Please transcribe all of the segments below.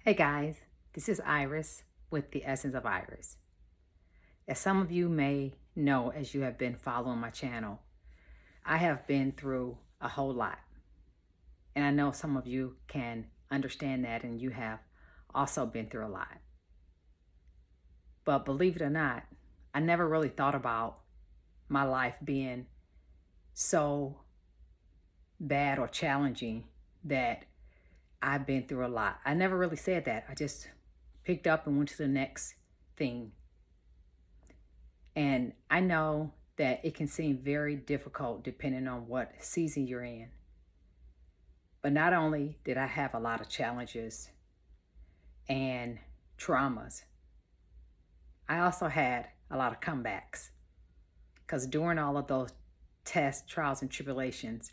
Hey guys, this is Iris with the Essence of Iris. As some of you may know, as you have been following my channel, I have been through a whole lot. And I know some of you can understand that, and you have also been through a lot. But believe it or not, I never really thought about my life being so bad or challenging that I've been through a lot. I never really said that. I just picked up and went to the next thing. And I know that it can seem very difficult depending on what season you're in. But not only did I have a lot of challenges and traumas, I also had a lot of comebacks. Because during all of those tests, trials, and tribulations,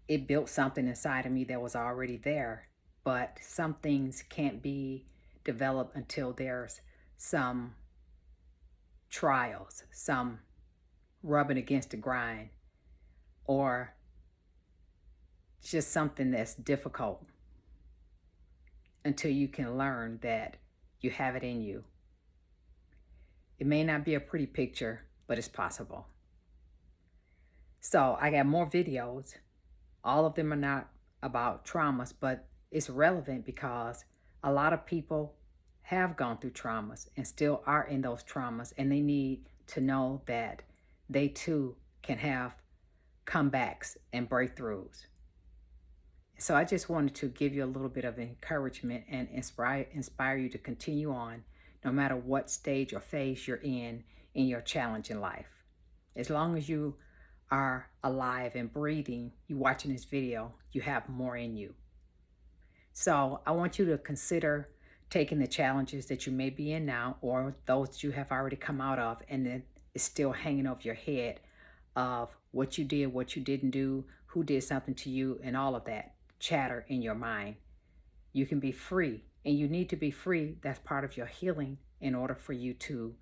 it built something inside of me that was already there. But some things can't be developed until there's some trials, some rubbing against the grind, or just something that's difficult until you can learn that you have it in you. It may not be a pretty picture, but it's possible. So I got more videos. All of them are not about traumas, but it's relevant because a lot of people have gone through traumas and still are in those traumas, and they need to know that they too can have comebacks and breakthroughs. So I just wanted to give you a little bit of encouragement and inspire you to continue on no matter what stage or phase you're in your challenge in life. As long as you are alive and breathing, you watching this video, you have more in you. So I want you to consider taking the challenges that you may be in now, or those that you have already come out of and then it's still hanging over your head, of what you did, what you didn't do, who did something to you, and all of that chatter in your mind. You can be free, and you need to be free. That's part of your healing in order for you to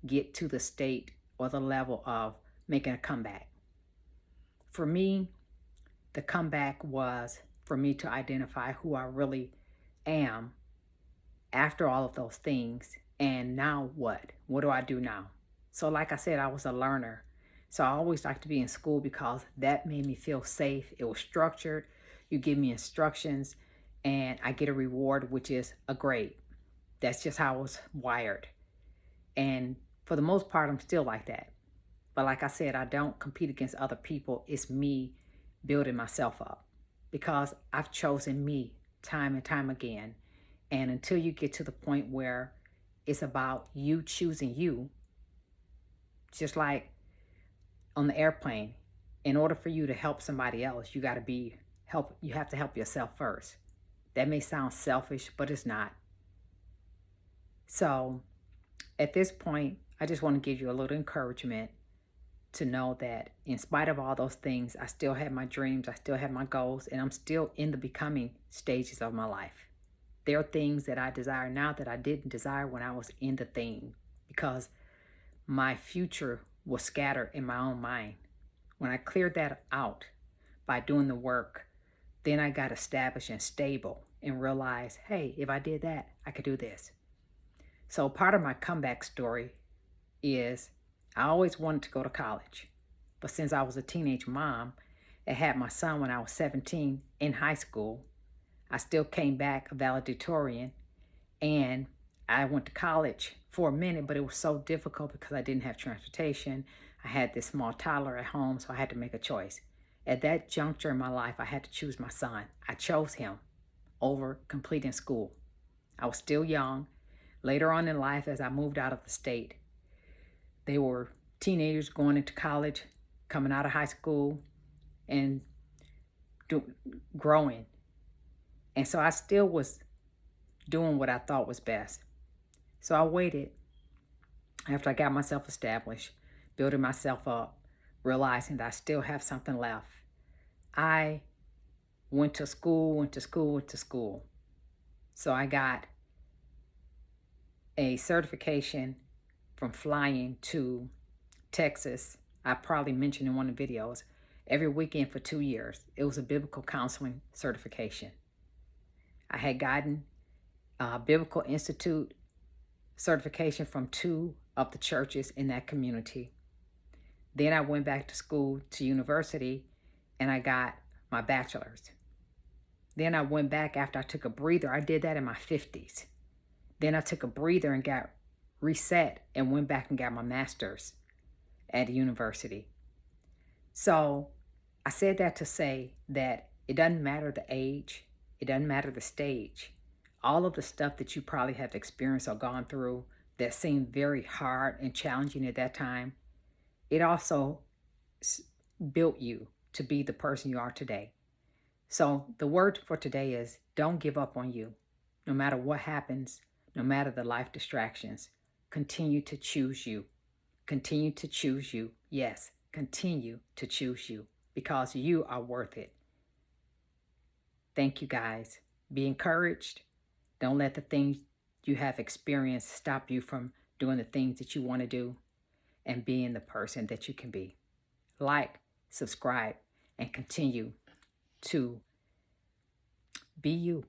get to the state or the level of making a comeback. For me, the comeback was for me to identify who I really am after all of those things. And now what? What do I do now? So like I said, I was a learner. So I always like to be in school because that made me feel safe. It was structured. You give me instructions and I get a reward, which is a grade. That's just how I was wired. And for the most part, I'm still like that. But like I said, I don't compete against other people. It's me building myself up because I've chosen me time and time again. And until you get to the point where it's about you choosing you, just like on the airplane, in order for you to help somebody else, you have to help yourself first. That may sound selfish, but it's not. So at this point, I just want to give you a little encouragement to know that in spite of all those things, I still have my dreams, I still have my goals, and I'm still in the becoming stages of my life. There are things that I desire now that I didn't desire when I was in the thing, because my future was scattered in my own mind. When I cleared that out by doing the work, then I got established and stable and realized, hey, if I did that, I could do this. So part of my comeback story is I always wanted to go to college. But since I was a teenage mom and had my son when I was 17 in high school, I still came back a valedictorian, and I went to college for a minute, but it was so difficult because I didn't have transportation. I had this small toddler at home, so I had to make a choice. At that juncture in my life, I had to choose my son. I chose him over completing school. I was still young. Later on in life, as I moved out of the state, they were teenagers going into college, coming out of high school, and growing. And so I still was doing what I thought was best. So I waited after I got myself established, building myself up, realizing that I still have something left. I went to school. So I got a certification from flying to Texas. I probably mentioned in one of the videos, every weekend for 2 years. It was a biblical counseling certification. I had gotten Biblical Institute certification from two of the churches in that community. Then I went back to school to university and I got my bachelor's. Then I went back after I took a breather. I did that in my 50s. Then I took a breather and got reset and went back and got my master's at university. So I said that to say that it doesn't matter the age, it doesn't matter the stage. All of the stuff that you probably have experienced or gone through that seemed very hard and challenging at that time, it also built you to be the person you are today. So the word for today is don't give up on you. No matter what happens, no matter the life distractions, continue to choose you. Continue to choose you. Yes, continue to choose you because you are worth it. Thank you guys. Be encouraged. Don't let the things you have experienced stop you from doing the things that you want to do and being the person that you can be. Like, subscribe, and continue to be you.